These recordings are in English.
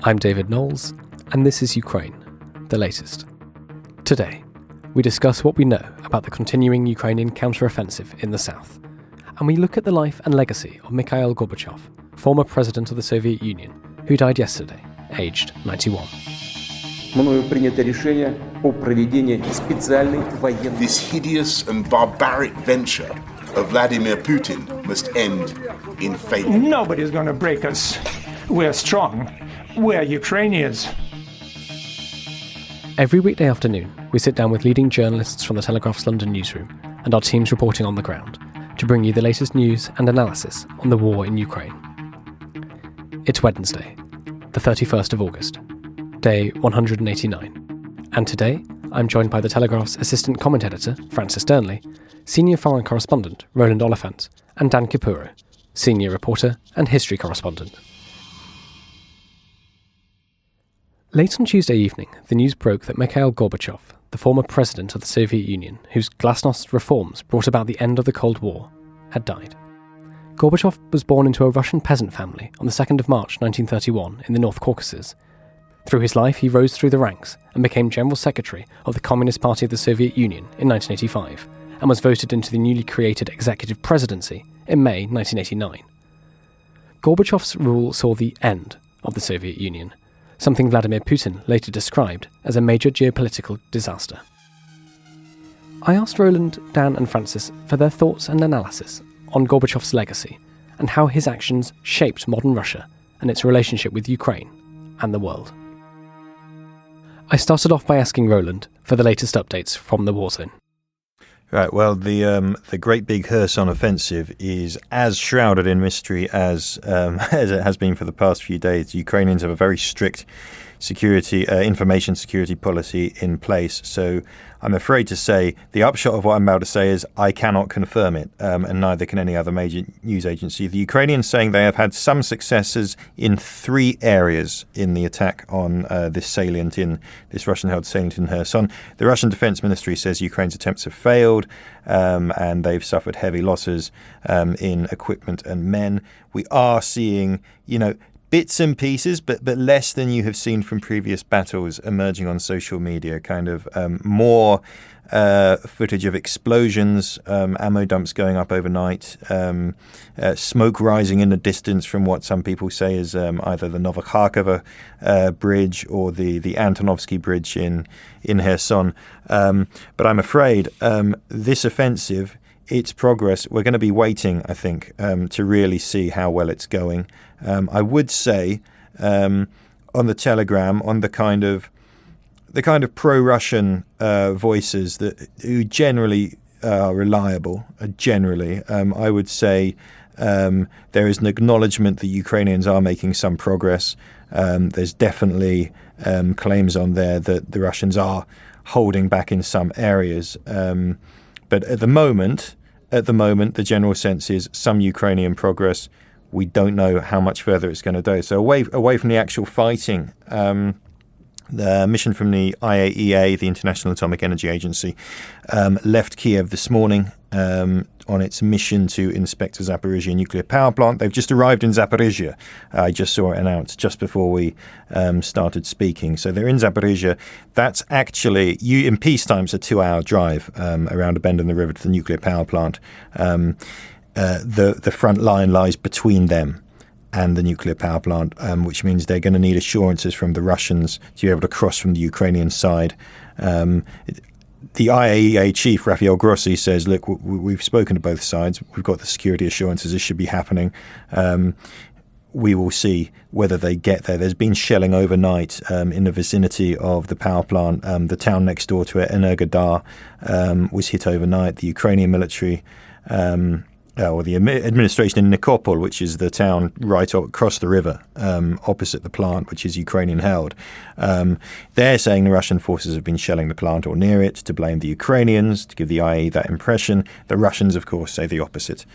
I'm David Knowles, and this is Ukraine, the latest. Today, we discuss what we know about the continuing Ukrainian counter-offensive in the south, and we look at the life and legacy of Mikhail Gorbachev, former president of the Soviet Union, who died yesterday, aged 91. This hideous and barbaric venture of Vladimir Putin must end in failure. Nobody's going to break us. We're strong. We're Ukrainians. Every weekday afternoon, we sit down with leading journalists from the Telegraph's London newsroom and our teams reporting on the ground to bring you the latest news and analysis on the war in Ukraine. It's Wednesday, the 31st of August, day 189. And today, I'm joined by the Telegraph's assistant comment editor, Francis Dearnley, senior foreign correspondent, Roland Oliphant, and Dan Capurro, senior reporter and history correspondent. Late on Tuesday evening, the news broke that Mikhail Gorbachev, the former president of the Soviet Union, whose glasnost reforms brought about the end of the Cold War, had died. Gorbachev was born into a Russian peasant family on the 2nd of March 1931 in the North Caucasus. Through his life, he rose through the ranks and became General Secretary of the Communist Party of the Soviet Union in 1985, and was voted into the newly created Executive Presidency in May 1989. Gorbachev's rule saw the end of the Soviet Union, something Vladimir Putin later described as a major geopolitical disaster. I asked Roland, Dan and Francis for their thoughts and analysis on Gorbachev's legacy and how his actions shaped modern Russia and its relationship with Ukraine and the world. I started off by asking Roland for the latest updates from the warzone. Right, well, the great big Kherson offensive is as shrouded in mystery as it has been for the past few days. The Ukrainians have a very strict information security policy in place. So I'm afraid to say the upshot of what I'm about to say is I cannot confirm it, and neither can any other major news agency. The Ukrainians saying they have had some successes in 3 areas in the attack on this Russian-held salient in Kherson. The Russian Defense Ministry says Ukraine's attempts have failed, and they've suffered heavy losses in equipment and men. We are seeing, bits and pieces, but less than you have seen from previous battles emerging on social media, kind of more footage of explosions, ammo dumps going up overnight, smoke rising in the distance from what some people say is either the Novokharkova bridge or the Antonovsky bridge in Kherson. But I'm afraid this offensive, its progress, we're going to be waiting, I think, to really see how well it's going. I would say on the Telegram, on the kind of pro-Russian voices who generally are reliable, I would say there is an acknowledgement that Ukrainians are making some progress. There's definitely claims on there that the Russians are holding back in some areas. But at the moment, the general sense is some Ukrainian progress. We don't know how much further it's going to go. So away from the actual fighting, the mission from the IAEA, the International Atomic Energy Agency, left Kiev this morning on its mission to inspect the Zaporizhzhia nuclear power plant. They've just arrived in Zaporizhzhia. I just saw it announced just before we started speaking. So they're in Zaporizhzhia. That's actually, in peacetime, it's a 2-hour drive around a bend in the river to the nuclear power plant. The front line lies between them and the nuclear power plant, which means they're going to need assurances from the Russians to be able to cross from the Ukrainian side. The IAEA chief, Rafael Grossi, says, look, we've spoken to both sides. We've got the security assurances. This should be happening. We will see whether they get there. There's been shelling overnight in the vicinity of the power plant. The town next door to it, Energodar, was hit overnight. The Ukrainian military or the administration in Nikopol, which is the town right across the river, opposite the plant, which is Ukrainian held. They're saying the Russian forces have been shelling the plant or near it to blame the Ukrainians, to give the IAEA that impression. The Russians, of course, say the opposite.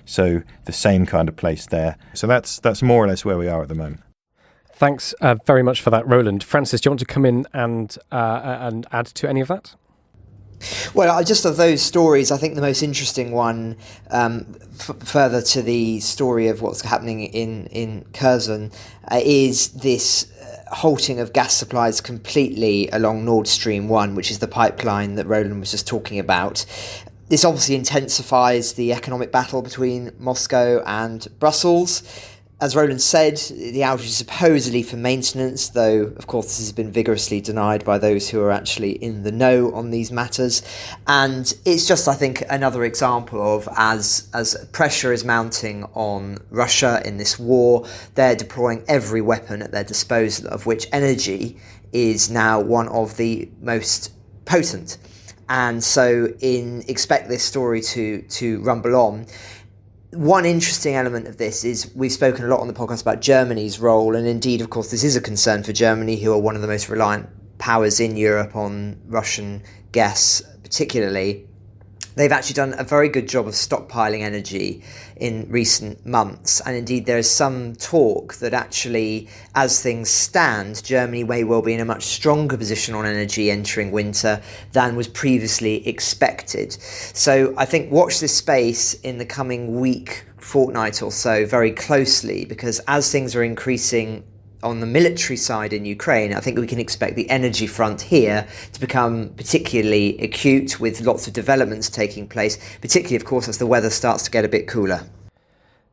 So the same kind of place there. So that's more or less where we are at the moment. Thanks very much for that, Roland. Francis, do you want to come in and add to any of that? Well, just of those stories, I think the most interesting one, further to the story of what's happening in Kherson, is this halting of gas supplies completely along Nord Stream 1, which is the pipeline that Roland was just talking about. This obviously intensifies the economic battle between Moscow and Brussels. As Roland said, the outage is supposedly for maintenance, though, of course, this has been vigorously denied by those who are actually in the know on these matters. And it's just, I think, another example of as pressure is mounting on Russia in this war, they're deploying every weapon at their disposal, of which energy is now one of the most potent. And so expect this story to rumble on. One interesting element of this is we've spoken a lot on the podcast about Germany's role, and indeed, of course, this is a concern for Germany, who are one of the most reliant powers in Europe on Russian gas particularly. They've actually done a very good job of stockpiling energy in recent months, and indeed there is some talk that actually, as things stand, Germany may well be in a much stronger position on energy entering winter than was previously expected. So I think watch this space in the coming week, fortnight or so very closely, because as things are increasing on the military side in Ukraine, I think we can expect the energy front here to become particularly acute, with lots of developments taking place, particularly, of course, as the weather starts to get a bit cooler.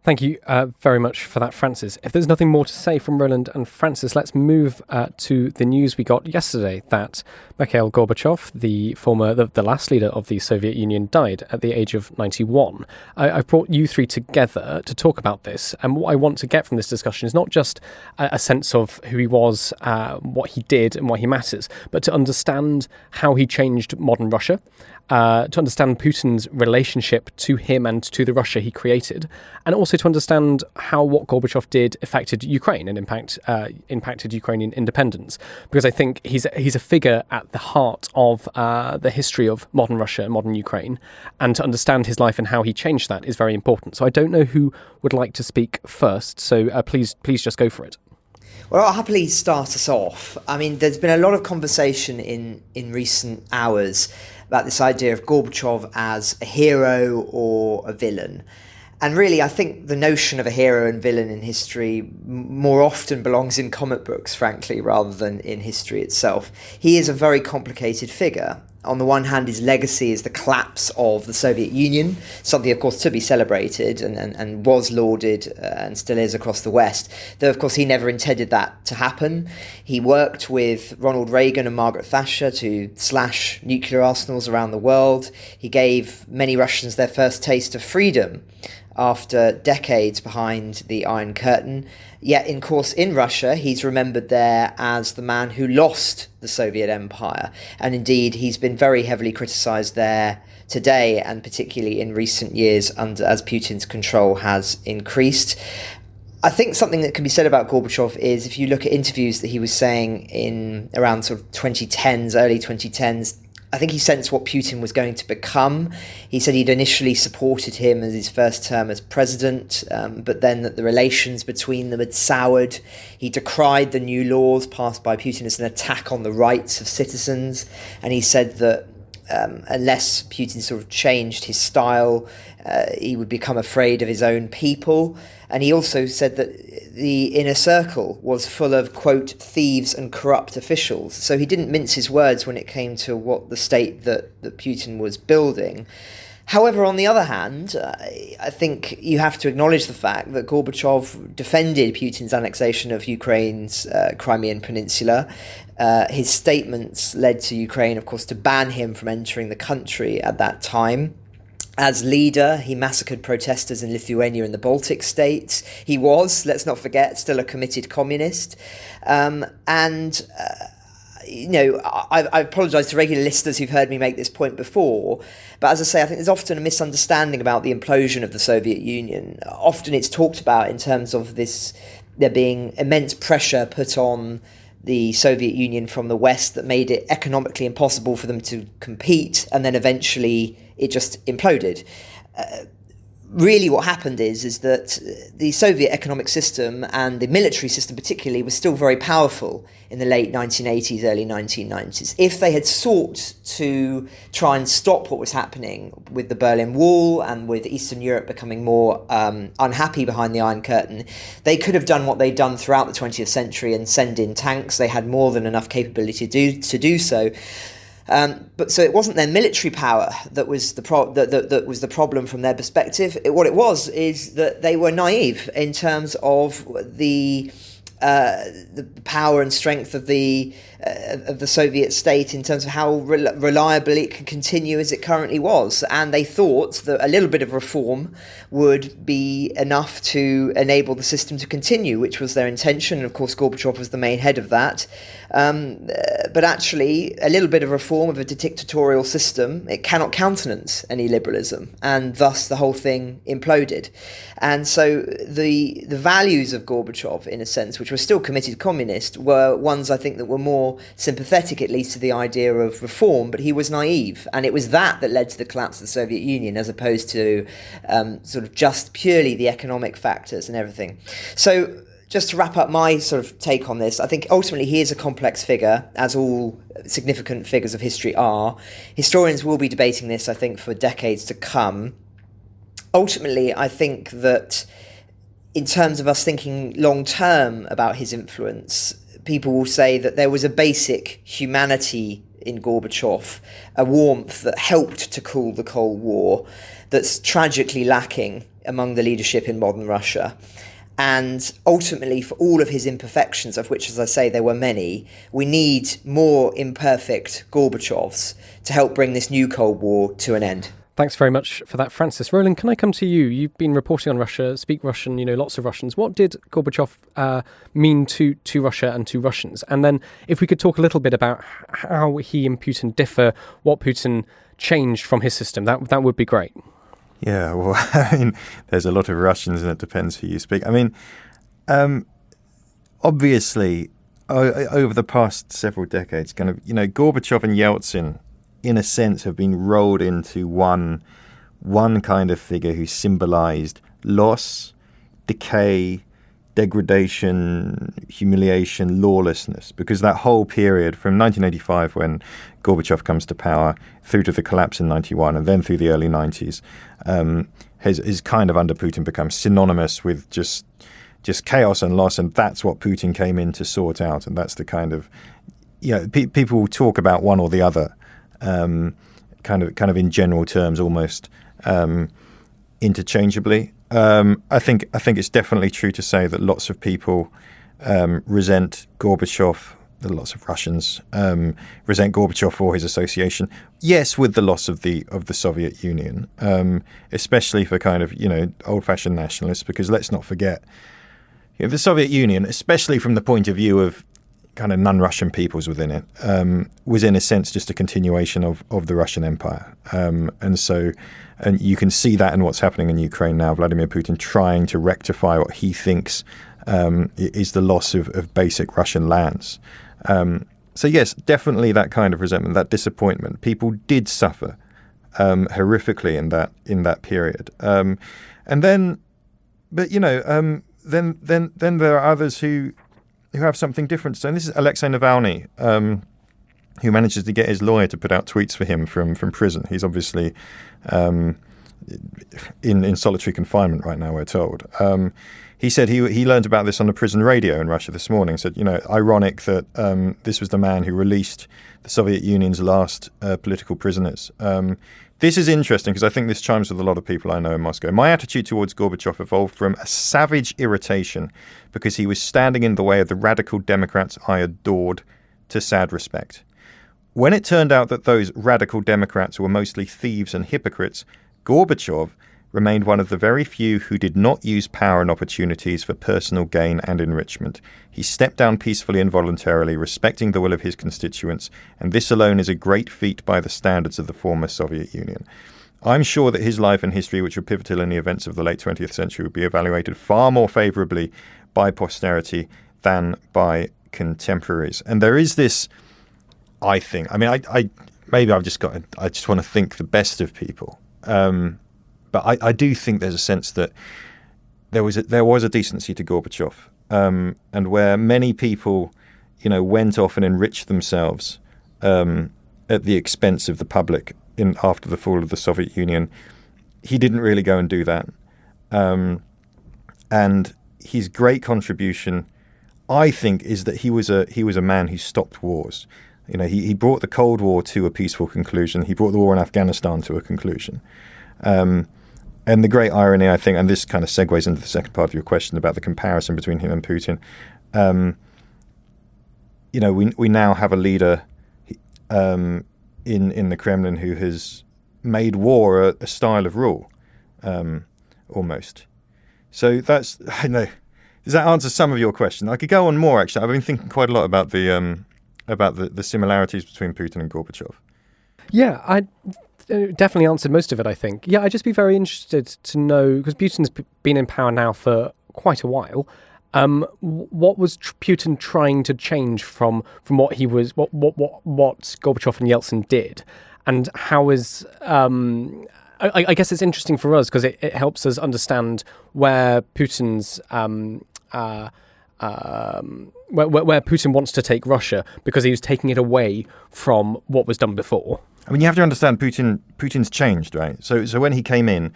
Thank you very much for that, Francis. If there's nothing more to say from Roland and Francis, let's move to the news we got yesterday that Mikhail Gorbachev, the last leader of the Soviet Union, died at the age of 91. I've brought you three together to talk about this, and what I want to get from this discussion is not just a sense of who he was, what he did and why he matters, but to understand how he changed modern Russia, to understand Putin's relationship to him and to the Russia he created, and also to understand how what Gorbachev did affected Ukraine and impacted Ukrainian independence. Because I think he's a figure at the heart of the history of modern Russia and modern Ukraine, and to understand his life and how he changed that is very important. So I don't know who would like to speak first, so please just go for it. Well, I'll happily start us off. I mean, there's been a lot of conversation in recent hours about this idea of Gorbachev as a hero or a villain. And really, I think the notion of a hero and villain in history more often belongs in comic books, frankly, rather than in history itself. He is a very complicated figure. On the one hand, his legacy is the collapse of the Soviet Union, something, of course, to be celebrated and was lauded and still is across the West, though, of course, he never intended that to happen. He worked with Ronald Reagan and Margaret Thatcher to slash nuclear arsenals around the world. He gave many Russians their first taste of freedom after decades behind the Iron Curtain. Yet, in course, in Russia, he's remembered there as the man who lost the Soviet Empire. And indeed, he's been very heavily criticised there today, and particularly in recent years as Putin's control has increased. I think something that can be said about Gorbachev is, if you look at interviews that he was saying in around sort of 2010s, early 2010s, I think he sensed what Putin was going to become. He said he'd initially supported him as his first term as president, but then that the relations between them had soured. He decried the new laws passed by Putin as an attack on the rights of citizens, and he said that unless Putin sort of changed his style, he would become afraid of his own people. And he also said that the inner circle was full of, quote, thieves and corrupt officials. So he didn't mince his words when it came to what the state that Putin was building. However, on the other hand, I think you have to acknowledge the fact that Gorbachev defended Putin's annexation of Ukraine's Crimean Peninsula. His statements led to Ukraine, of course, to ban him from entering the country at that time. As leader, he massacred protesters in Lithuania and the Baltic states. He was, let's not forget, still a committed communist. I apologise to regular listeners who've heard me make this point before, but as I say, I think there's often a misunderstanding about the implosion of the Soviet Union. Often it's talked about in terms of there being immense pressure put on the Soviet Union from the West that made it economically impossible for them to compete, and then eventually it just imploded. really what happened is that the Soviet economic system and the military system particularly was still very powerful in the late 1980s, early 1990s. If they had sought to try and stop what was happening with the Berlin Wall and with Eastern Europe becoming more unhappy behind the Iron Curtain, they could have done what they'd done throughout the 20th century and send in tanks. They had more than enough capability to do so. But so it wasn't their military power that was that was the problem from their perspective. What it was is that they were naive in terms of the power and strength of the Soviet state in terms of how reliably it could continue as it currently was, and they thought that a little bit of reform would be enough to enable the system to continue, which was their intention. And of course, Gorbachev was the main head of that. But actually, a little bit of reform of a dictatorial system, it cannot countenance any liberalism, and thus the whole thing imploded. And so the values of Gorbachev, in a sense, which were still committed communist, were ones I think that were more sympathetic, at least, to the idea of reform, but he was naive, and it was that led to the collapse of the Soviet Union, as opposed to sort of just purely the economic factors and everything. So just to wrap up my sort of take on this, I think ultimately he is a complex figure, as all significant figures of history are. Historians will be debating this, I think, for decades to come. Ultimately, I think that in terms of us thinking long-term about his influence, people will say that there was a basic humanity in Gorbachev, a warmth that helped to cool the Cold War, that's tragically lacking among the leadership in modern Russia. And ultimately, for all of his imperfections, of which, as I say, there were many, we need more imperfect Gorbachevs to help bring this new Cold War to an end. Thanks very much for that, Francis. Roland, can I come to you? You've been reporting on Russia, speak Russian, you know lots of Russians. What did Gorbachev mean to Russia and to Russians? And then if we could talk a little bit about how he and Putin differ, what Putin changed from his system, that would be great. Yeah, well, I mean, there's a lot of Russians and it depends who you speak. I mean, obviously, over the past several decades, Gorbachev and Yeltsin, in a sense, have been rolled into one kind of figure who symbolized loss, decay, degradation, humiliation, lawlessness. Because that whole period from 1985, when Gorbachev comes to power, through to the collapse in 91, and then through the early 90s, has kind of under Putin become synonymous with just chaos and loss, and that's what Putin came in to sort out. And that's the kind of, people will talk about one or the other. Kind of in general terms, almost interchangeably. I think it's definitely true to say that lots of people resent Gorbachev. Lots of Russians resent Gorbachev for his association. Yes, with the loss of the Soviet Union, especially for kind of old-fashioned nationalists. Because let's not forget, the Soviet Union, especially from the point of view of kind of non-Russian peoples within it, was in a sense just a continuation of the Russian Empire. And you can see that in what's happening in Ukraine now. Vladimir Putin trying to rectify what he thinks is the loss of basic Russian lands. So yes, definitely that kind of resentment, that disappointment. People did suffer horrifically in that period. Then there are others who have something different. So this is Alexei Navalny, who manages to get his lawyer to put out tweets for him from prison. He's obviously in solitary confinement right now, we're told. He said he learned about this on the prison radio in Russia this morning. Said, ironic that this was the man who released the Soviet Union's last political prisoners. This is interesting because I think this chimes with a lot of people I know in Moscow. My attitude towards Gorbachev evolved from a savage irritation because he was standing in the way of the radical Democrats I adored to sad respect. When it turned out that those radical Democrats were mostly thieves and hypocrites, Gorbachev remained one of the very few who did not use power and opportunities for personal gain and enrichment. He stepped down peacefully and voluntarily, respecting the will of his constituents, and this alone is a great feat by the standards of the former Soviet Union. I'm sure that his life and history, which were pivotal in the events of the late 20th century, would be evaluated far more favourably by posterity than by contemporaries. And there is this, I think, I just want to think the best of people. But I do think there's a sense that there was a decency to Gorbachev, and where many people, went off and enriched themselves at the expense of the public after the fall of the Soviet Union. He didn't really go and do that. And his great contribution, I think, is that he was a man who stopped wars. He brought the Cold War to a peaceful conclusion. He brought the war in Afghanistan to a conclusion. And the great irony, I think, and this kind of segues into the second part of your question about the comparison between him and Putin. We now have a leader in the Kremlin who has made war a style of rule, almost. So that's, I know, does that answer some of your question? I could go on more, actually. I've been thinking quite a lot about the similarities between Putin and Gorbachev. Yeah, I definitely answered most of it, I think. Yeah, I'd just be very interested to know, because Putin's been in power now for quite a while. What was Putin trying to change from what he was, what Gorbachev and Yeltsin did, and how is I guess it's interesting for us because it helps us understand where Putin's where Putin wants to take Russia, because he was taking it away from what was done before. I mean, you have to understand Putin's changed, right? So when he came in,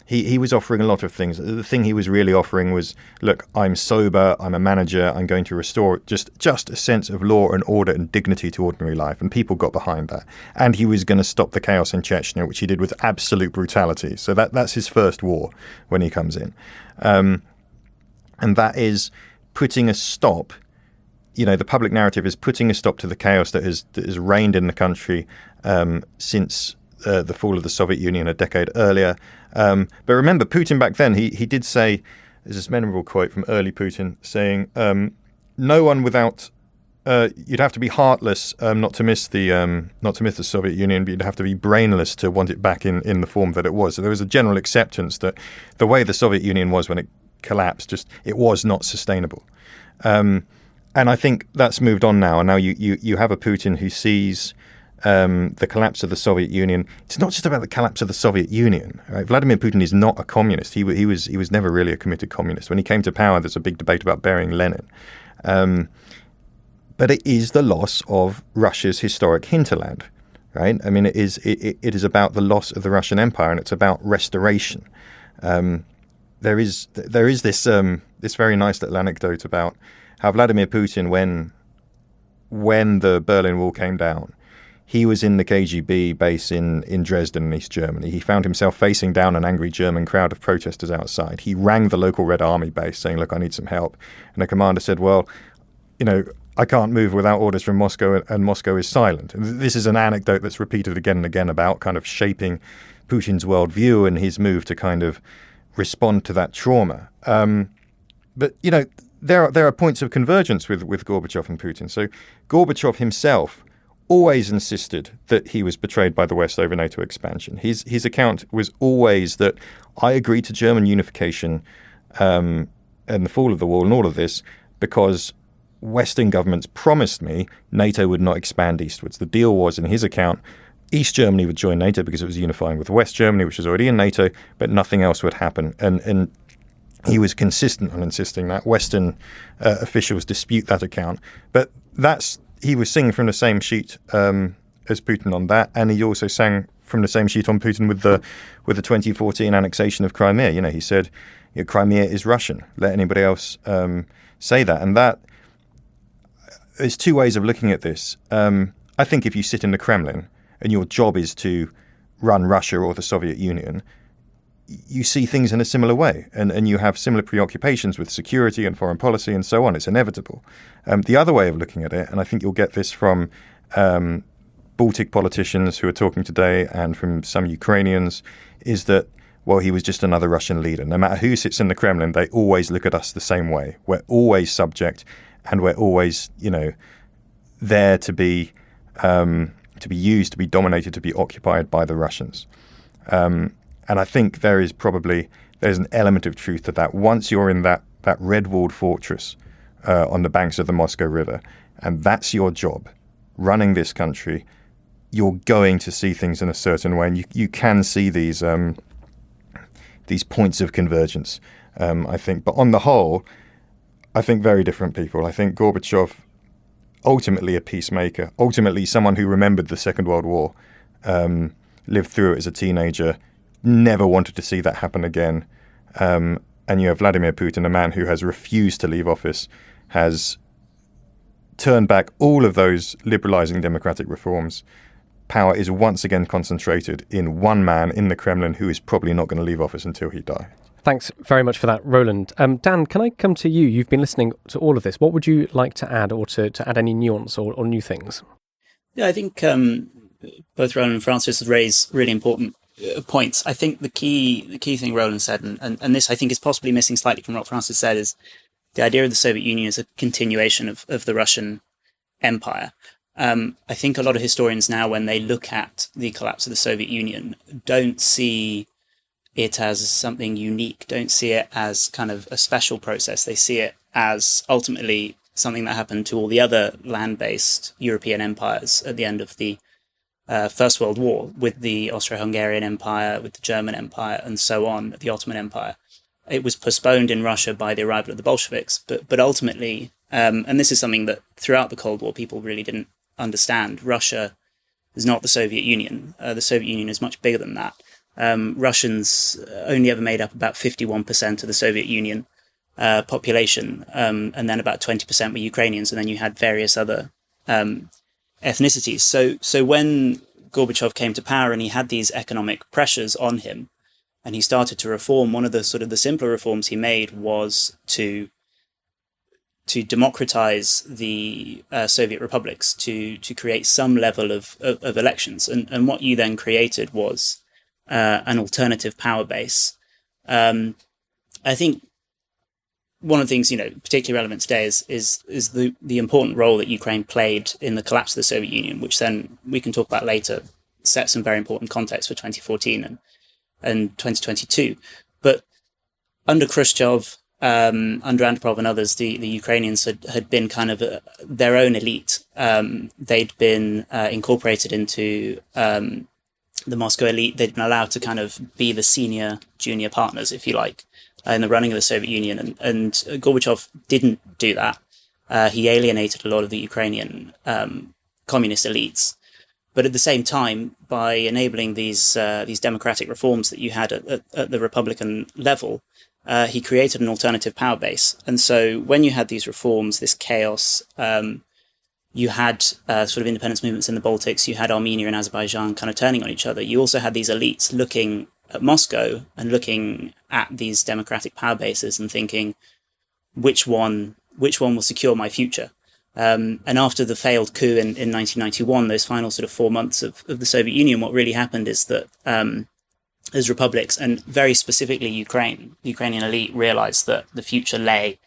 he was offering a lot of things. The thing he was really offering was, look, I'm sober, I'm a manager, I'm going to restore just a sense of law and order and dignity to ordinary life. And people got behind that. And he was going to stop the chaos in Chechnya, which he did with absolute brutality. So that's his first war when he comes in. And that is putting a stop. The public narrative is putting a stop to the chaos that has reigned in the country since the fall of the Soviet Union a decade earlier. But remember, Putin back then, he did say, there's this memorable quote from early Putin saying, no one without, you'd have to be heartless not to miss the Soviet Union, but you'd have to be brainless to want it back in the form that it was. So there was a general acceptance that the way the Soviet Union was when it collapsed, it was not sustainable. And I think that's moved on now. And now you have a Putin who sees the collapse of the Soviet Union. It's not just about the collapse of the Soviet Union. Right? Vladimir Putin is not a communist. He was never really a committed communist. When he came to power, there's a big debate about burying Lenin. But it is the loss of Russia's historic hinterland. Right? I mean, it is about the loss of the Russian Empire, and it's about restoration. There is this very nice little anecdote about how Vladimir Putin, when the Berlin Wall came down, he was in the KGB base in Dresden in East Germany. He found himself facing down an angry German crowd of protesters outside. He rang the local Red Army base saying, look, I need some help. And the commander said, well, I can't move without orders from Moscow, and Moscow is silent. And this is an anecdote that's repeated again and again about kind of shaping Putin's worldview and his move to kind of respond to that trauma. But, there are points of convergence with Gorbachev and Putin. So Gorbachev himself always insisted that he was betrayed by the West over NATO expansion. His account was always that I agreed to German unification and the fall of the wall and all of this because Western governments promised me NATO would not expand eastwards. The deal was, in his account, East Germany would join NATO because it was unifying with West Germany, which was already in NATO, but nothing else would happen. And he was consistent on insisting that. Western officials dispute that account. But he was singing from the same sheet as Putin on that, and he also sang from the same sheet on Putin with the 2014 annexation of Crimea. He said, Crimea is Russian. Let anybody else say that. And that, there's two ways of looking at this. I think if you sit in the Kremlin and your job is to run Russia or the Soviet Union, you see things in a similar way, and you have similar preoccupations with security and foreign policy and so on. It's inevitable. The other way of looking at it, and I think you'll get this from Baltic politicians who are talking today and from some Ukrainians, is that, well, he was just another Russian leader. No matter who sits in the Kremlin, they always look at us the same way. We're always subject, and we're always, there to be used, to be dominated, to be occupied by the Russians. And I think there's an element of truth to that. Once you're in that red-walled fortress on the banks of the Moscow River, and that's your job, running this country, you're going to see things in a certain way. And you can see these these points of convergence. I think, but on the whole, I think very different people. I think Gorbachev, ultimately a peacemaker, ultimately someone who remembered the Second World War, lived through it as a teenager, never wanted to see that happen again. And you have Vladimir Putin, a man who has refused to leave office, has turned back all of those liberalizing democratic reforms. Power is once again concentrated in one man in the Kremlin who is probably not going to leave office until he dies. Thanks very much for that, Roland. Dan, can I come to you? You've been listening to all of this. What would you like to add, or to add any nuance or new things? Yeah, I think both Roland and Francis raise really important points. I think the key thing Roland said, and this I think is possibly missing slightly from what Francis said, is the idea of the Soviet Union as a continuation of the Russian Empire. I think a lot of historians now, when they look at the collapse of the Soviet Union, don't see it as something unique, don't see it as kind of a special process. They see it as ultimately something that happened to all the other land-based European empires at the end of the First World War, with the Austro-Hungarian Empire, with the German Empire, and so on, the Ottoman Empire. It was postponed in Russia by the arrival of the Bolsheviks, but ultimately, and this is something that throughout the Cold War people really didn't understand, Russia is not the Soviet Union. The Soviet Union is much bigger than that. Russians only ever made up about 51% of the Soviet Union population, and then about 20% were Ukrainians, and then you had various other ethnicities. So when Gorbachev came to power and he had these economic pressures on him, and he started to reform, one of the sort of the simpler reforms he made was to democratize the Soviet republics, to create some level of elections. And what you then created was an alternative power base. I think one of the things, particularly relevant today is the important role that Ukraine played in the collapse of the Soviet Union, which then we can talk about later, set some very important context for 2014 and 2022. But under Khrushchev, under Andropov and others, the Ukrainians had been kind of their own elite. They'd been incorporated into the Moscow elite. They'd been allowed to kind of be the senior, junior partners, if you like, in the running of the Soviet Union. And Gorbachev didn't do that. He alienated a lot of the Ukrainian communist elites. But at the same time, by enabling these democratic reforms that you had at the Republican level, he created an alternative power base. And so when you had these reforms, this chaos, you had sort of independence movements in the Baltics, you had Armenia and Azerbaijan kind of turning on each other. You also had these elites looking at Moscow and looking at these democratic power bases and thinking, which one will secure my future? And after the failed coup in 1991, those final sort of 4 months of the Soviet Union, what really happened is that as republics, and very specifically Ukraine, the Ukrainian elite realized that the future lay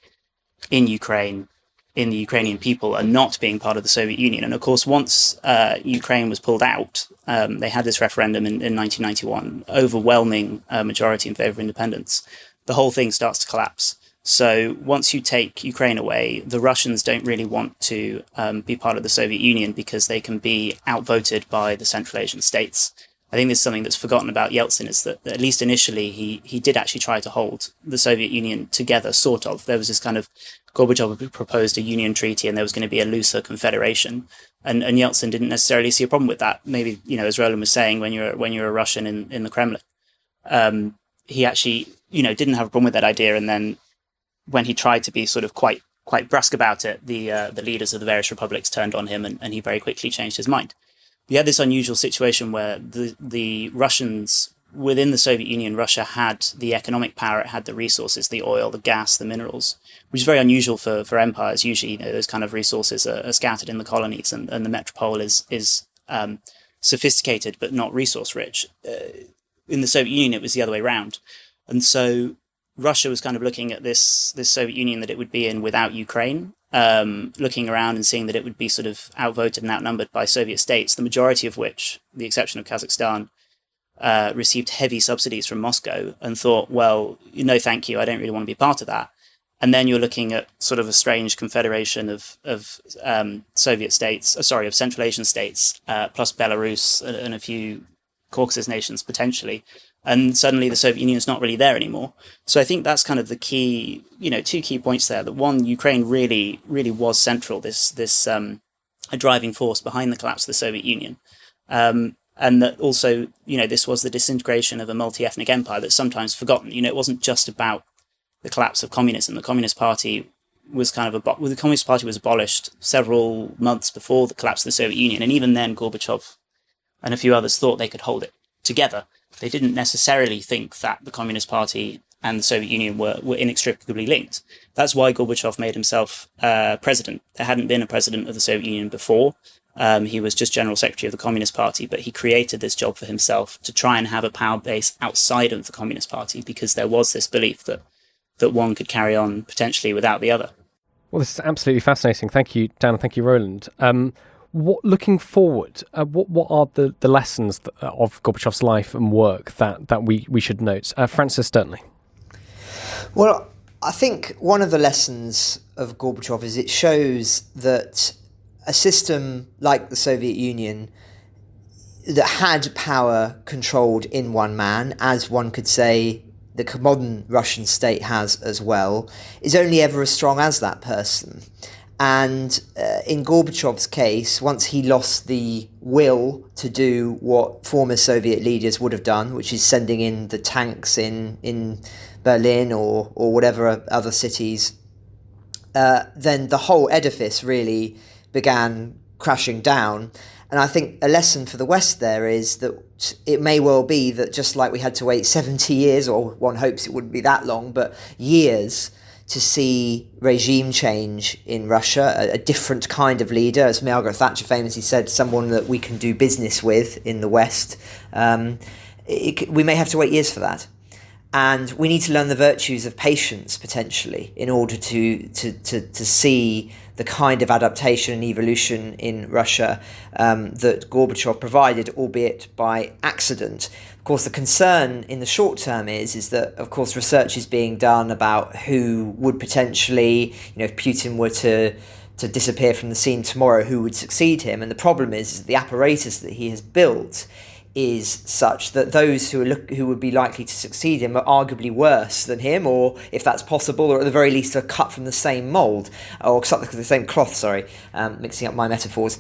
in Ukraine, in the Ukrainian people, and not being part of the Soviet Union. And of course, once Ukraine was pulled out, they had this referendum in 1991, overwhelming majority in favor of independence. The whole thing starts to collapse. So once you take Ukraine away, the Russians don't really want to be part of the Soviet Union because they can be outvoted by the Central Asian states. I think this is something that's forgotten about Yeltsin, is that at least initially he did actually try to hold the Soviet Union together, sort of. There was this kind of, Gorbachev proposed a union treaty and there was going to be a looser confederation. And Yeltsin didn't necessarily see a problem with that. Maybe, as Roland was saying, when you're a Russian in the Kremlin, he actually, didn't have a problem with that idea. And then when he tried to be sort of quite brusque about it, the leaders of the various republics turned on him and he very quickly changed his mind. You had this unusual situation where the Russians, within the Soviet Union, Russia had the economic power, it had the resources, the oil, the gas, the minerals, which is very unusual for empires. Usually, those kind of resources are scattered in the colonies and the metropole is sophisticated but not resource rich. In the Soviet Union, it was the other way around. And so Russia was kind of looking at this Soviet Union that it would be in without Ukraine, looking around and seeing that it would be sort of outvoted and outnumbered by Soviet states, the majority of which, with the exception of Kazakhstan, received heavy subsidies from Moscow, and thought, well, no, thank you, I don't really want to be part of that. And then you're looking at sort of a strange confederation of Soviet states, of Central Asian states, plus Belarus and a few Caucasus nations potentially, and suddenly the Soviet Union is not really there anymore. So I think that's kind of the key, two key points there. That one, Ukraine really, really was central, this a driving force behind the collapse of the Soviet Union. And that also, this was the disintegration of a multi-ethnic empire that's sometimes forgotten. It wasn't just about the collapse of communism. The Communist Party was the Communist Party was abolished several months before the collapse of the Soviet Union, and even then Gorbachev and a few others thought they could hold it together. They didn't necessarily think that the Communist Party and the Soviet Union were inextricably linked. That's why Gorbachev made himself president. There hadn't been a president of the Soviet Union before. He was just General Secretary of the Communist Party, but he created this job for himself to try and have a power base outside of the Communist Party, because there was this belief that one could carry on potentially without the other. Well, this is absolutely fascinating. Thank you, Dan, and thank you, Roland. Looking forward, what are the lessons of Gorbachev's life and work that we should note? Francis Sternley. Well, I think one of the lessons of Gorbachev is it shows that a system like the Soviet Union that had power controlled in one man, as one could say the modern Russian state has as well, is only ever as strong as that person. And in Gorbachev's case, once he lost the will to do what former Soviet leaders would have done, which is sending in the tanks in Berlin or whatever other cities, then the whole edifice really began crashing down. And I think a lesson for the West there is that it may well be that just like we had to wait 70 years, or one hopes it wouldn't be that long, but years to see regime change in Russia, a different kind of leader, as Margaret Thatcher famously said, someone that we can do business with in the West. We may have to wait years for that. And we need to learn the virtues of patience, potentially, in order to see the kind of adaptation and evolution in Russia that Gorbachev provided, albeit by accident. Of course, the concern in the short term is that, of course, research is being done about who would potentially, if Putin were to disappear from the scene tomorrow, who would succeed him. And the problem is the apparatus that he has built is such that those who would be likely to succeed him are arguably worse than him, or if that's possible, or at the very least are cut from the same mould, or cut from the same cloth, mixing up my metaphors.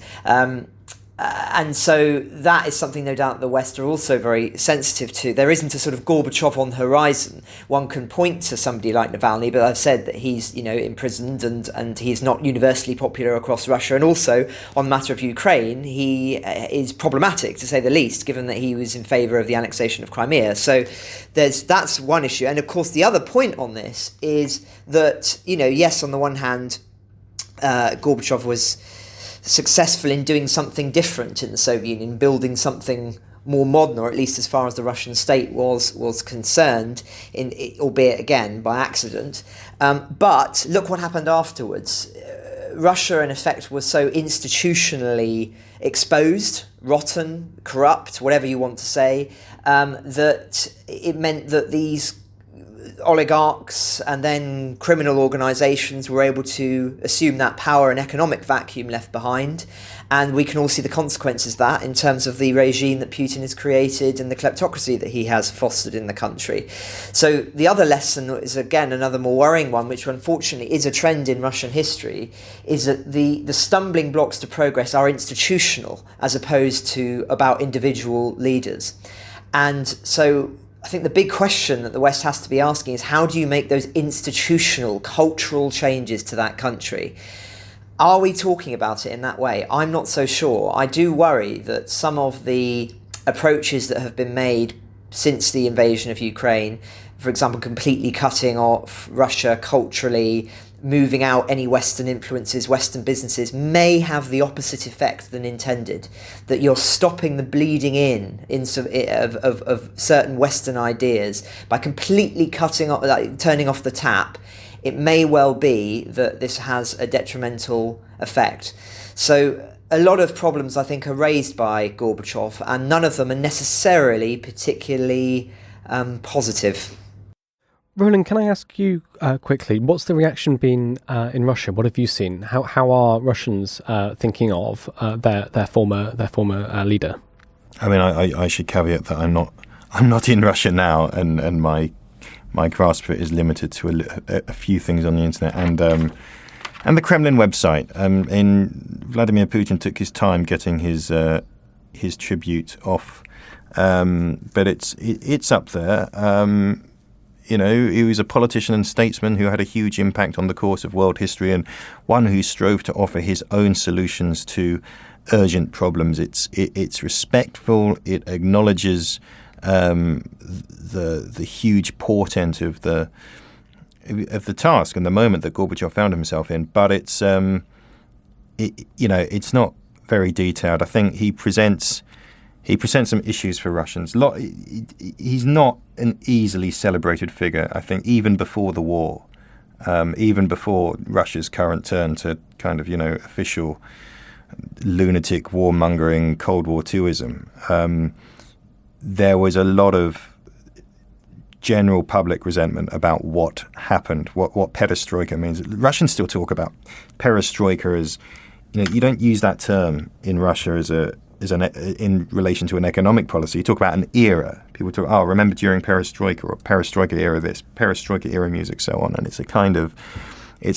And so that is something no doubt the West are also very sensitive to. There isn't a sort of Gorbachev on the horizon. One can point to somebody like Navalny, but I've said that he's imprisoned and he's not universally popular across Russia. And also on the matter of Ukraine, he is problematic to say the least, given that he was in favour of the annexation of Crimea. So that's one issue. And of course the other point on this is that, yes, on the one hand, Gorbachev was successful in doing something different in the Soviet Union, building something more modern, or at least as far as the Russian state was concerned, albeit again by accident. But look what happened afterwards. Russia, in effect, was so institutionally exposed, rotten, corrupt, whatever you want to say, that it meant that these oligarchs and then criminal organisations were able to assume that power and economic vacuum left behind. And we can all see the consequences of that in terms of the regime that Putin has created and the kleptocracy that he has fostered in the country. So the other lesson is, again, another more worrying one, which unfortunately is a trend in Russian history, is that the stumbling blocks to progress are institutional as opposed to about individual leaders. And so I think the big question that the West has to be asking is, how do you make those institutional, cultural changes to that country? Are we talking about it in that way? I'm not so sure. I do worry that some of the approaches that have been made since the invasion of Ukraine, for example, completely cutting off Russia culturally, moving out any Western influences, Western businesses, may have the opposite effect than intended. That you're stopping the bleeding in of certain Western ideas by completely cutting off, turning off the tap. It may well be that this has a detrimental effect. So a lot of problems, I think, are raised by Gorbachev, and none of them are necessarily particularly positive. Roland, can I ask you quickly, what's the reaction been in Russia? What have you seen? How are Russians thinking of their former leader? I mean, I should caveat that I'm not in Russia now, and my grasp of it is limited to a few things on the internet and the Kremlin website. Vladimir Putin took his time getting his tribute off, but it's up there. He was a politician and statesman who had a huge impact on the course of world history, and one who strove to offer his own solutions to urgent problems. It's respectful. It acknowledges the huge portent of the task and the moment that Gorbachev found himself in. But it's it's not very detailed. I think he presents some issues for Russians. He's not an easily celebrated figure. I think even before the war, even before Russia's current turn to kind of official lunatic warmongering Cold War IIism, there was a lot of general public resentment about what happened, what perestroika means. Russians still talk about perestroika as, you don't use that term in Russia in relation to an economic policy. You talk about an era. People talk, remember during perestroika, or perestroika era this, perestroika era music, so on. And it's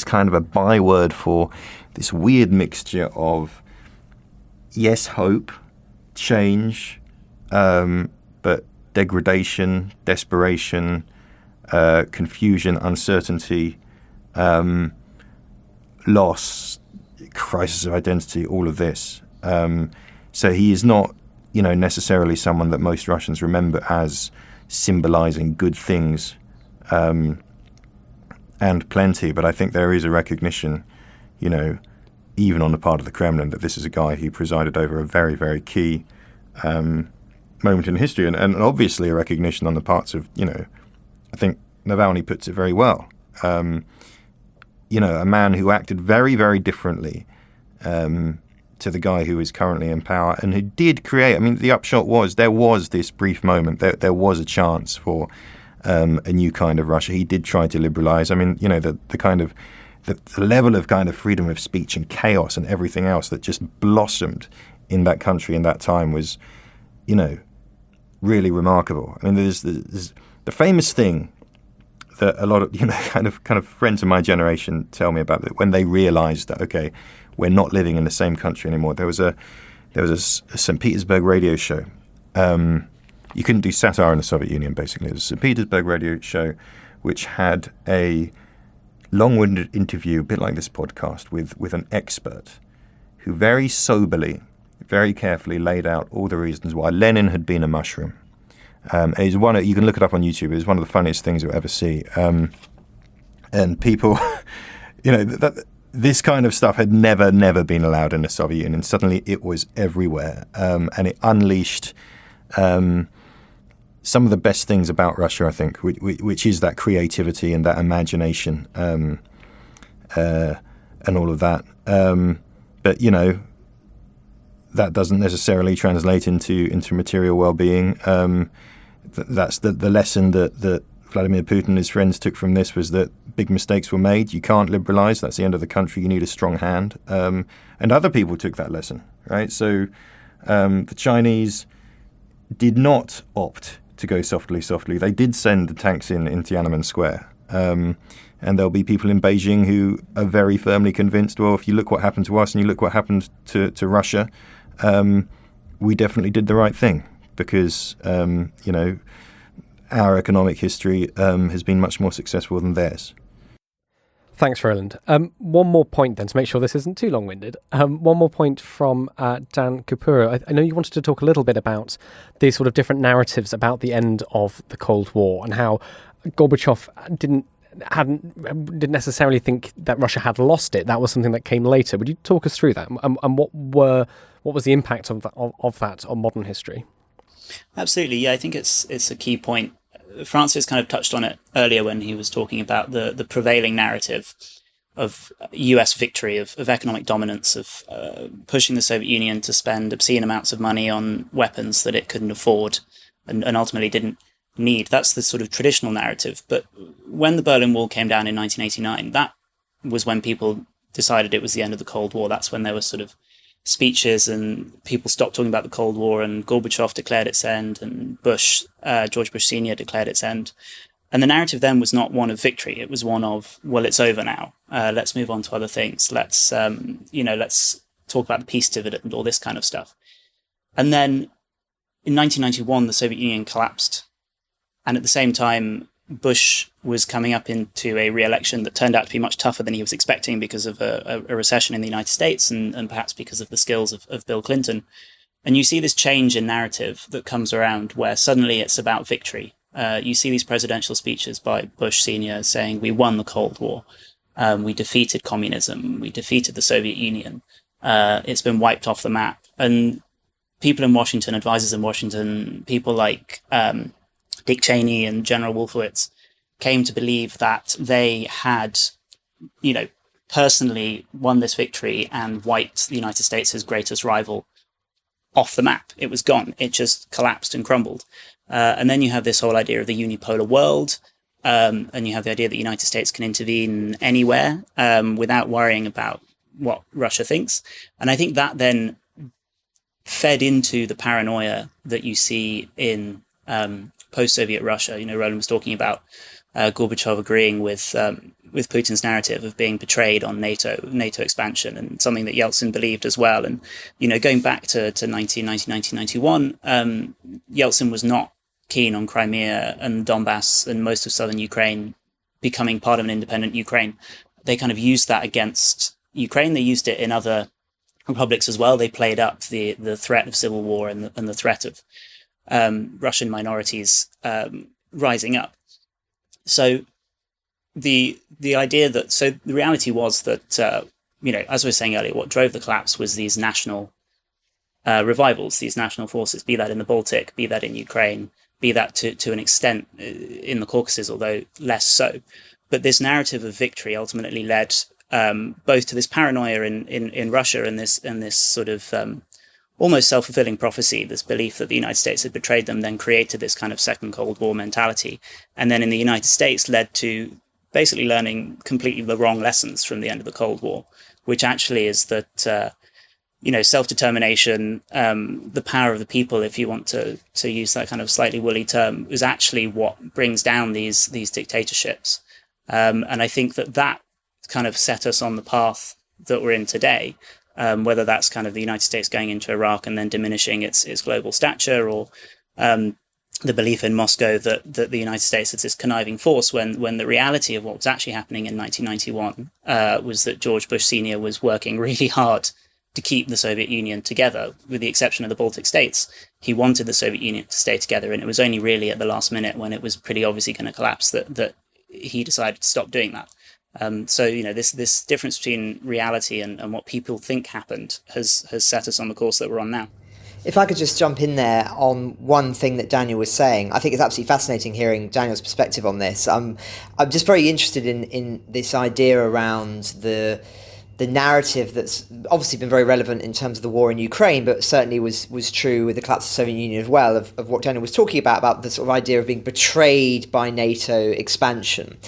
kind of a byword for this weird mixture of, yes, hope, change, but degradation, desperation, confusion, uncertainty, loss, crisis of identity, all of this. So he is not, necessarily someone that most Russians remember as symbolizing good things and plenty. But I think there is a recognition, even on the part of the Kremlin, that this is a guy who presided over a very, very key moment in history, and obviously a recognition on the parts of, I think Navalny puts it very well. A man who acted very, very differently to the guy who is currently in power, and who did create. The upshot was there was this brief moment. There was a chance for a new kind of Russia. He did try to liberalize. The kind of the level of kind of freedom of speech and chaos and everything else that just blossomed in that country in that time was, really remarkable. There's the famous thing that a lot of kind of friends of my generation tell me about, that when they realized that, okay, we're not living in the same country anymore. There was a St. Petersburg radio show. You couldn't do satire in the Soviet Union, basically. It was a St. Petersburg radio show which had a long-winded interview, a bit like this podcast, with an expert who very soberly, very carefully laid out all the reasons why Lenin had been a mushroom. You can look it up on YouTube. It was one of the funniest things you'll ever see. And people, this kind of stuff had never been allowed in the Soviet Union. Suddenly it was everywhere. And it unleashed some of the best things about Russia, I think, which is that creativity and that imagination and all of that. But, that doesn't necessarily translate into material well-being. That's the lesson that Vladimir Putin and his friends took from this, was that big mistakes were made. You can't liberalize. That's the end of the country. You need a strong hand. And other people took that lesson, right? So the Chinese did not opt to go softly. They did send the tanks in Tiananmen Square. And there'll be people in Beijing who are very firmly convinced, well, if you look what happened to us and you look what happened to Russia, we definitely did the right thing, because, our economic history has been much more successful than theirs. Thanks, Roland. One more point then, to make sure this isn't too long-winded. One more point from Dan Capurro. I know you wanted to talk a little bit about these sort of different narratives about the end of the Cold War, and how Gorbachev didn't necessarily think that Russia had lost it. That was something that came later. Would you talk us through that, and what was the impact of that on modern history? Absolutely, yeah. I think it's a key point. Francis kind of touched on it earlier when he was talking about the prevailing narrative of US victory, of economic dominance, of pushing the Soviet Union to spend obscene amounts of money on weapons that it couldn't afford and ultimately didn't need. That's the sort of traditional narrative. But when the Berlin Wall came down in 1989, that was when people decided it was the end of the Cold War. That's when there was sort of speeches, and people stopped talking about the Cold War, and Gorbachev declared its end, and George Bush Sr. declared its end. And the narrative then was not one of victory. It was one of, well, it's over now. Let's move on to other things. Let's talk about the peace dividend, all this kind of stuff. And then in 1991, the Soviet Union collapsed. And at the same time, Bush was coming up into a re-election that turned out to be much tougher than he was expecting because of a recession in the United States and perhaps because of the skills of Bill Clinton. And you see this change in narrative that comes around where suddenly it's about victory. You see these presidential speeches by Bush Sr. saying, we won the Cold War. We defeated communism. We defeated the Soviet Union. It's been wiped off the map. And people in Washington, advisors in Washington, people like Dick Cheney and General Wolfowitz came to believe that they had, personally won this victory and wiped the United States' greatest rival off the map. It was gone. It just collapsed and crumbled. And then you have this whole idea of the unipolar world, and you have the idea that the United States can intervene anywhere without worrying about what Russia thinks. And I think that then fed into the paranoia that you see in post-Soviet Russia. Roland was talking about Gorbachev agreeing with Putin's narrative of being betrayed on NATO expansion, and something that Yeltsin believed as well. And, going back to 1991, Yeltsin was not keen on Crimea and Donbass and most of southern Ukraine becoming part of an independent Ukraine. They kind of used that against Ukraine. They used it in other republics as well. They played up the threat of civil war and the threat of Russian minorities rising up. So the idea that, so the reality was that, as I was saying earlier, what drove the collapse was these national revivals, these national forces, be that in the Baltic, be that in Ukraine, be that to an extent in the Caucasus, although less so. But this narrative of victory ultimately led both to this paranoia in Russia and this sort of almost self-fulfilling prophecy, this belief that the United States had betrayed them, then created this kind of second Cold War mentality. And then in the United States led to basically learning completely the wrong lessons from the end of the Cold War, which actually is that, self-determination, the power of the people, if you want to use that kind of slightly woolly term, is actually what brings down these dictatorships. And I think that kind of set us on the path that we're in today, whether that's kind of the United States going into Iraq and then diminishing its global stature, or the belief in Moscow that the United States is this conniving force, when the reality of what was actually happening in 1991 was that George Bush Sr. was working really hard to keep the Soviet Union together, with the exception of the Baltic states. He wanted the Soviet Union to stay together, and it was only really at the last minute, when it was pretty obviously going to collapse, that he decided to stop doing that. This difference between reality and what people think happened has set us on the course that we're on now. If I could just jump in there on one thing that Daniel was saying, I think it's absolutely fascinating hearing Daniel's perspective on this. I'm just very interested in this idea around the narrative that's obviously been very relevant in terms of the war in Ukraine, but certainly was true with the collapse of the Soviet Union as well, of what Daniel was talking about the sort of idea of being betrayed by NATO expansion.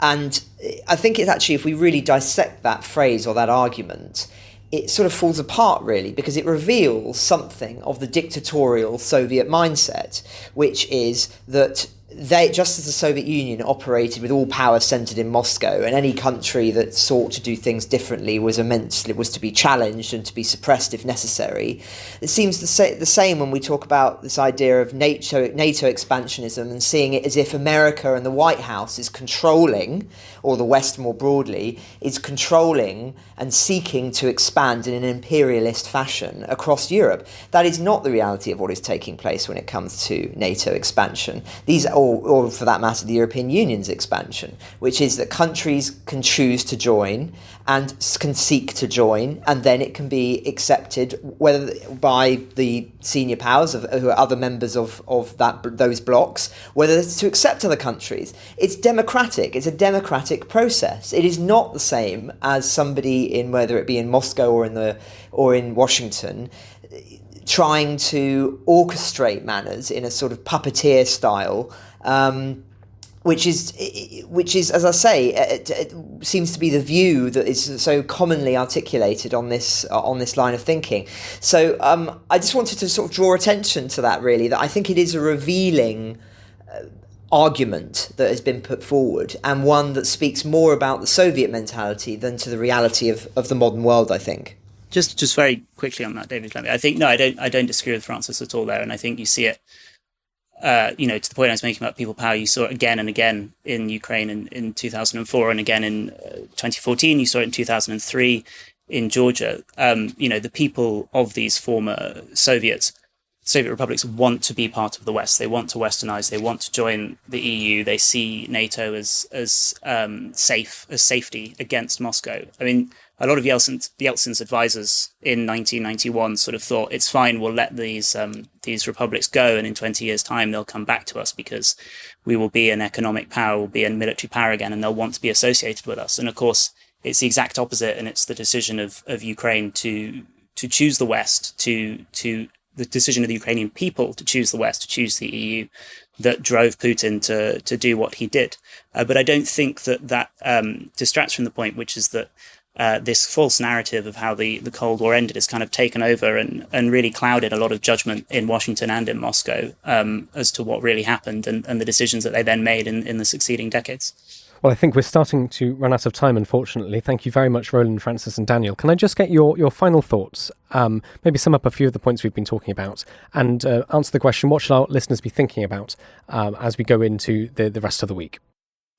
And I think it's actually, if we really dissect that phrase or that argument, it sort of falls apart really, because it reveals something of the dictatorial Soviet mindset, which is that they, just as the Soviet Union operated with all power centered in Moscow, and any country that sought to do things differently was to be challenged and to be suppressed if necessary. It seems the same when we talk about this idea of NATO expansionism and seeing it as if America and the White House is controlling, or the West more broadly, is controlling and seeking to expand in an imperialist fashion across Europe. That is not the reality of what is taking place when it comes to NATO expansion. These are, or for that matter, the European Union's expansion, which is that countries can choose to join and can seek to join, and then it can be accepted whether by the senior powers who are other members of those blocs, whether it's to accept other countries. It's democratic. It's a democratic process. It is not the same as somebody in, whether it be in Moscow or in Washington, trying to orchestrate manners in a sort of puppeteer style, which is, as I say, it seems to be the view that is so commonly articulated on this line of thinking. So I just wanted to sort of draw attention to that, really, that I think it is a revealing argument that has been put forward, and one that speaks more about the Soviet mentality than to the reality of the modern world, I think. Just very quickly on that, David. I think I don't disagree with Francis at all there, and I think you see it. To the point I was making about people power, you saw it again and again in Ukraine in 2004, and again in 2014. You saw it in 2003 in Georgia. The people of these former Soviet republics want to be part of the West. They want to westernize. They want to join the EU. They see NATO as safety against Moscow. I mean, a lot of Yeltsin's advisors in 1991 sort of thought it's fine. We'll let these republics go, and in 20 years' time they'll come back to us because we will be an economic power, we'll be a military power again, and they'll want to be associated with us. And of course, it's the exact opposite, and it's the decision of Ukraine to choose the West, to the decision of the Ukrainian people to choose the West, to choose the EU, that drove Putin to do what he did. But I don't think that distracts from the point, which is that this false narrative of how the Cold War ended is kind of taken over and really clouded a lot of judgment in Washington and in Moscow as to what really happened and the decisions that they then made in the succeeding decades. Well, I think we're starting to run out of time, unfortunately. Thank you very much, Roland, Francis and Daniel. Can I just get your final thoughts, maybe sum up a few of the points we've been talking about, and answer the question, what should our listeners be thinking about as we go into the rest of the week?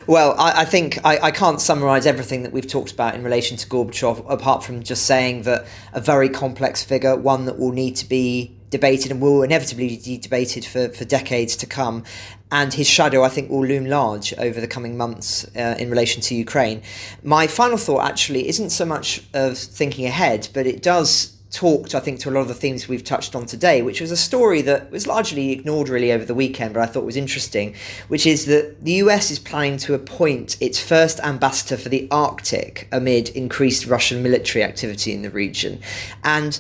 Well, I think I can't summarise everything that we've talked about in relation to Gorbachev, apart from just saying that a very complex figure, one that will need to be debated and will inevitably be debated for decades to come. And his shadow, I think, will loom large over the coming months in relation to Ukraine. My final thought, actually, isn't so much of thinking ahead, but it does talk, I think, to a lot of the themes we've touched on today, which was a story that was largely ignored really over the weekend, but I thought was interesting, which is that the US is planning to appoint its first ambassador for the Arctic amid increased Russian military activity in the region. And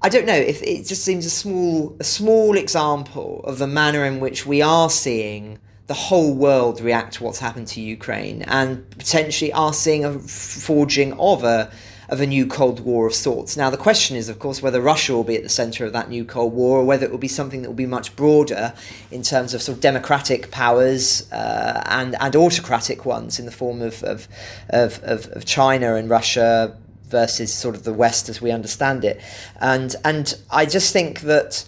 I don't know if it just seems a small example of the manner in which we are seeing the whole world react to what's happened to Ukraine, and potentially are seeing a forging of a new Cold War of sorts. Now, the question is, of course, whether Russia will be at the centre of that new Cold War, or whether it will be something that will be much broader in terms of sort of democratic powers and autocratic ones in the form of China and Russia versus sort of the West as we understand it. And I just think that,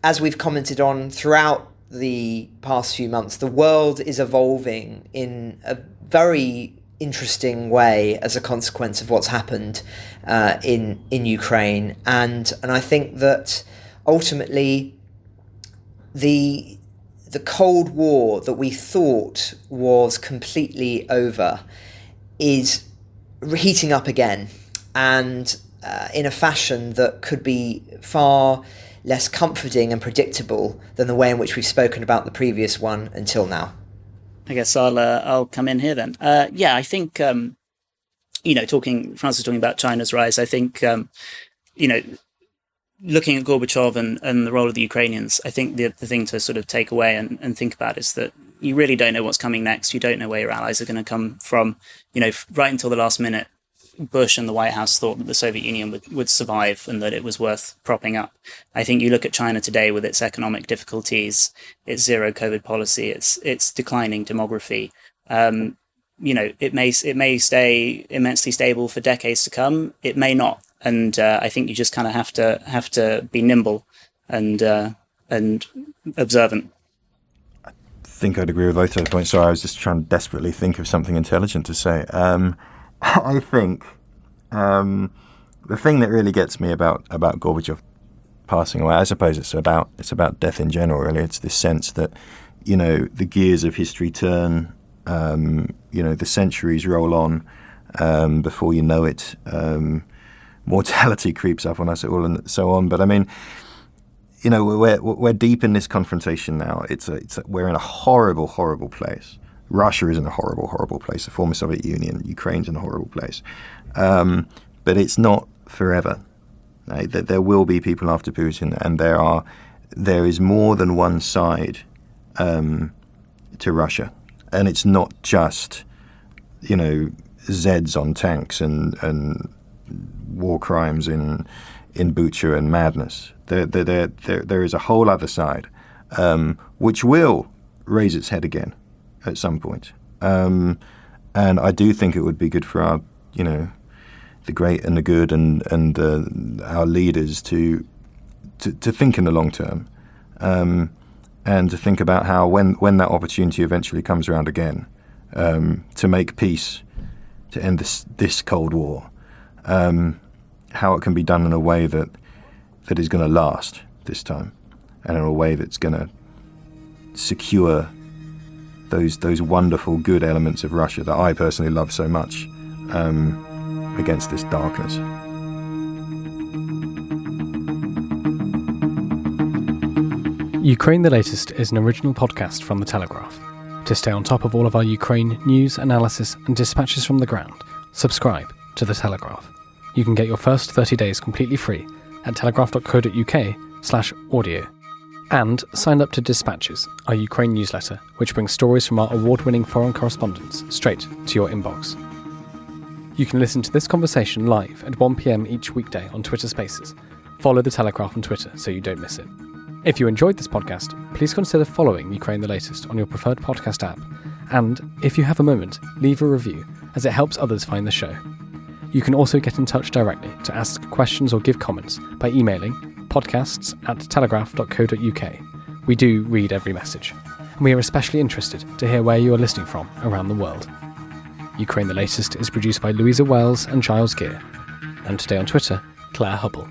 as we've commented on throughout the past few months, the world is evolving in a very interesting way as a consequence of what's happened in Ukraine. And I think that ultimately the Cold War that we thought was completely over is heating up again, and in a fashion that could be far less comforting and predictable than the way in which we've spoken about the previous one until now. I guess I'll come in here then. I think Francis talking about China's rise. I think looking at Gorbachev and the role of the Ukrainians, I think the thing to sort of take away and think about is that you really don't know what's coming next. You don't know where your allies are going to come from. Right until the last minute, Bush and the White House thought that the Soviet Union would survive and that it was worth propping up. I think you look at China today with its economic difficulties, its zero COVID policy, its declining demography. It may stay immensely stable for decades to come. It may not, and I think you just kind of have to be nimble and observant. I think I'd agree with both those points. Sorry, I was just trying to desperately think of something intelligent to say. I think the thing that really gets me about Gorbachev passing away, I suppose it's about death in general, really. It's this sense that, the gears of history turn, the centuries roll on before you know it. Mortality creeps up on us all and so on. But I mean, we're deep in this confrontation now. We're in a horrible, horrible place. Russia is in a horrible, horrible place. The former Soviet Union, Ukraine's in a horrible place. But it's not forever. Right? There will be people after Putin, and there is more than one side to Russia. and it's not just, Zeds on tanks and war crimes in Bucha and madness. There is a whole other side, which will raise its head again at some point. And I do think it would be good for our, the great and the good and our leaders to think in the long term, and to think about how when that opportunity eventually comes around again, to make peace, to end this Cold War, how it can be done in a way that is going to last this time, and in a way that's going to secure those wonderful good elements of Russia that I personally love so much, against this darkness. Ukraine the Latest is an original podcast from The Telegraph. To stay on top of all of our Ukraine news, analysis and dispatches from the ground, subscribe to The Telegraph. You can get your first 30 days completely free at telegraph.co.uk/audio. And sign up to Dispatches, our Ukraine newsletter, which brings stories from our award-winning foreign correspondents straight to your inbox. You can listen to this conversation live at 1 p.m. each weekday on Twitter Spaces. Follow The Telegraph on Twitter so you don't miss it. If you enjoyed this podcast, please consider following Ukraine the Latest on your preferred podcast app. And if you have a moment, leave a review, as it helps others find the show. You can also get in touch directly to ask questions or give comments by emailing podcasts@telegraph.co.uk. We do read every message, and we are especially interested to hear where you are listening from around the world. Ukraine the Latest is produced by Louisa Wells and Giles Gear, and today on Twitter, Claire Hubble.